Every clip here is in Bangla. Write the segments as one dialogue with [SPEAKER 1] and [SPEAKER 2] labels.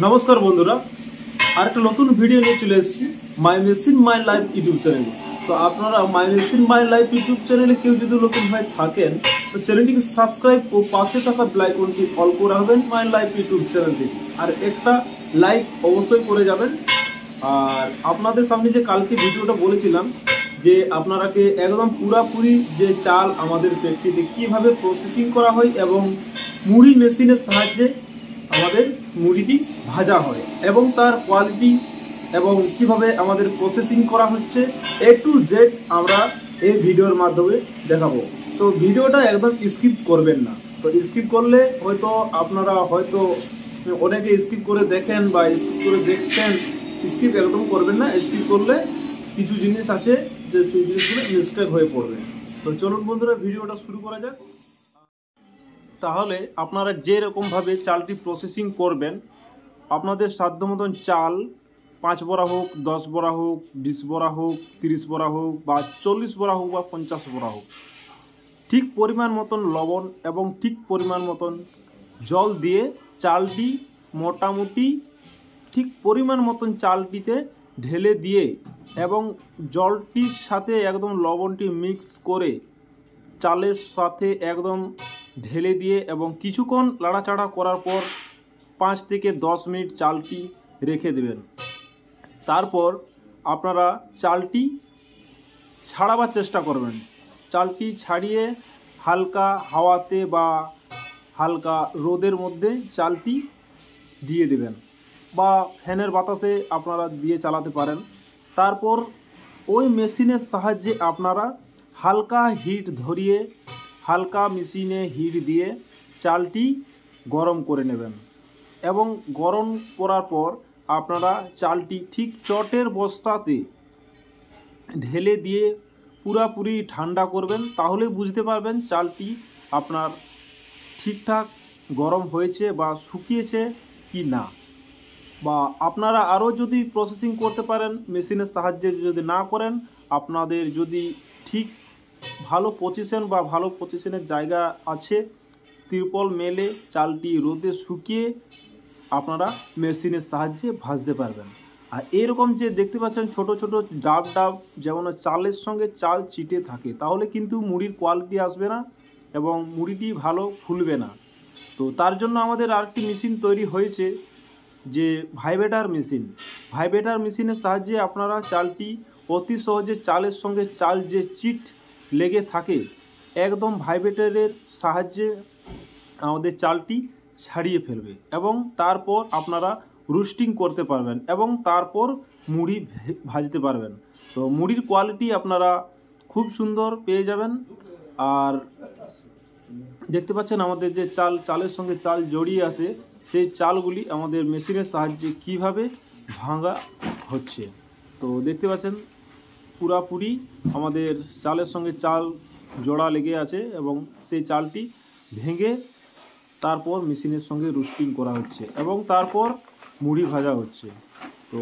[SPEAKER 1] নমস্কার বন্ধুরা, আরেকটা নতুন ভিডিও নিয়ে চলে এসেছি my machine my life YouTube চ্যানেলে। তো আপনারা my machine my life YouTube চ্যানেলে কেউ যদি নতুন হয়ে থাকেন তো চ্যানেলটিকে সাবস্ক্রাইব ও পাশে থাকা বেল আইকনটি অল করে রাখবেন মাই লাইফ ইউটিউব চ্যানেলটি, আর একটা লাইক অবশ্যই করে যাবেন। আর আপনাদের সামনে যে কালকে ভিডিওটা বলেছিলাম যে আপনারাকে একদম পুরাপুরি যে চাল আমাদের ফ্যাক্টরিতে কীভাবে প্রসেসিং করা হয় এবং মুড়ি মেশিনের সাহায্যে আমাদের মুড়িটি ভাজা হয় এবং তার কোয়ালিটি এবং কিভাবে আমাদের প্রসেসিং করা হচ্ছে A to Z আমরা এই ভিডিওর মাধ্যমে দেখাবো। তো ভিডিওটা একদম স্কিপ করবেন না। তো স্কিপ করলে হয়তো আপনারা অনেকে স্কিপ করে দেখেন বা স্কিপ করে দেখছেন, স্কিপ একদম করবেন না। স্কিপ করলে কিছু জিনিস আছে যে সেই জিনিসগুলো মিস্টেক হয়ে পড়বে। তো চলুন বন্ধুরা, ভিডিওটা শুরু করা যাক। তাহলে আপনারা যেরকমভাবে চালটি প্রসেসিং করবেন, আপনাদের সাধ্য মতন চাল 5 বড়া হোক, 10 বড়া হোক, 20 বড়া হোক, 30 বড়া হোক বা 40 বড়া হোক বা 50 বড়া হোক, ঠিক পরিমাণ মতন লবণ এবং ঠিক পরিমাণ মতন জল দিয়ে চালটি মোটামুটি ঠিক পরিমাণ মতন চালটিতে ঢেলে দিয়ে এবং জলটির সাথে একদম লবণটি মিক্স করে চালের সাথে একদম ঢেলে দিয়ে এবং কিছুক্ষণ লাড়াচাড়া করার পর 5 থেকে 10 মিনিট চালটি রেখে দেবেন। তারপর আপনারা চালটি ছাড়াবার চেষ্টা করবেন। চালটি ছাড়িয়ে হালকা হাওয়াতে বা হালকা রোদের মধ্যে চালটি দিয়ে দেবেন বা ফ্যানের বাতাসে আপনারা দিয়ে চালাতে পারেন। তারপর ওই মেশিনের সাহায্যে আপনারা হালকা হিট ধরিয়ে হালকা মেশিনে হিট দিয়ে চালটি গরম করে নেবেন এবং গরম করার পর আপনারা চালটি ঠিক চটের বস্তাতে ঢেলে দিয়ে পুরাপুরি ঠান্ডা করবেন। তাহলে বুঝতে পারবেন চালটি আপনার ঠিকঠাক গরম হয়েছে বা শুকিয়েছে কি না। বা আপনারা আরও যদি প্রসেসিং করতে পারেন মেশিনের সাহায্যে, যদি না করেন আপনাদের যদি ঠিক ভালো পজিশন বা ভালো পজিশনের জায়গা আছে, তিরপল মেলে চালটি রোদে শুকিয়ে আপনারা মেশিনের সাহায্যে ভাজতে পারবেন। আর এরকম যে দেখতে পাচ্ছেন ছোট ছোট ডাব ডাব, যেমন চালের সঙ্গে চাল চিটে থাকে, তাহলে কিন্তু মুড়ির কোয়ালিটি আসবে না এবং মুড়িটি ভালো ফুলবে না। তো তার জন্য আমাদের আরেকটি মেশিন তৈরি হয়েছে, যে ভাইব্রেটার মেশিন। ভাইব্রেটার মেশিনের সাহায্যে আপনারা চালটি অতি সহজে চালের সঙ্গে চাল যে চিট লেগে থাকে, একদম ভাইব্রেটারের সাহায্যে আমাদের চালটি ছাড়িয়ে ফেলবে এবং তারপর আপনারা রোস্টিং করতে পারবেন এবং তারপর মুড়ি ভাজতে পারবেন। তো মুড়ির কোয়ালিটি আপনারা খুব সুন্দর পেয়ে যাবেন। আর দেখতে পাচ্ছেন আমাদের যে চালের সঙ্গে চাল জড়িয়ে আসে, সেই চালগুলি আমাদের মেশিনের সাহায্যে কিভাবে ভাঙা হচ্ছে। তো দেখতে পাচ্ছেন পুরাপুরি আমাদের চালের সঙ্গে চাল জোড়া লেগে আছে এবং সেই চালটি ভেঙে তারপর মেশিনের সঙ্গে রোস্টিং করা হচ্ছে এবং তারপর মুড়ি ভাজা হচ্ছে। তো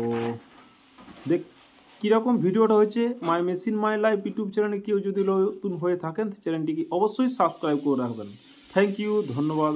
[SPEAKER 1] কীরকম ভিডিওটা হয়েছে my machine my life YouTube চ্যানেলে কেউ যদি নতুন হয়ে থাকেন চ্যানেলটিকে অবশ্যই সাবস্ক্রাইব করে রাখবেন। থ্যাংক ইউ, ধন্যবাদ।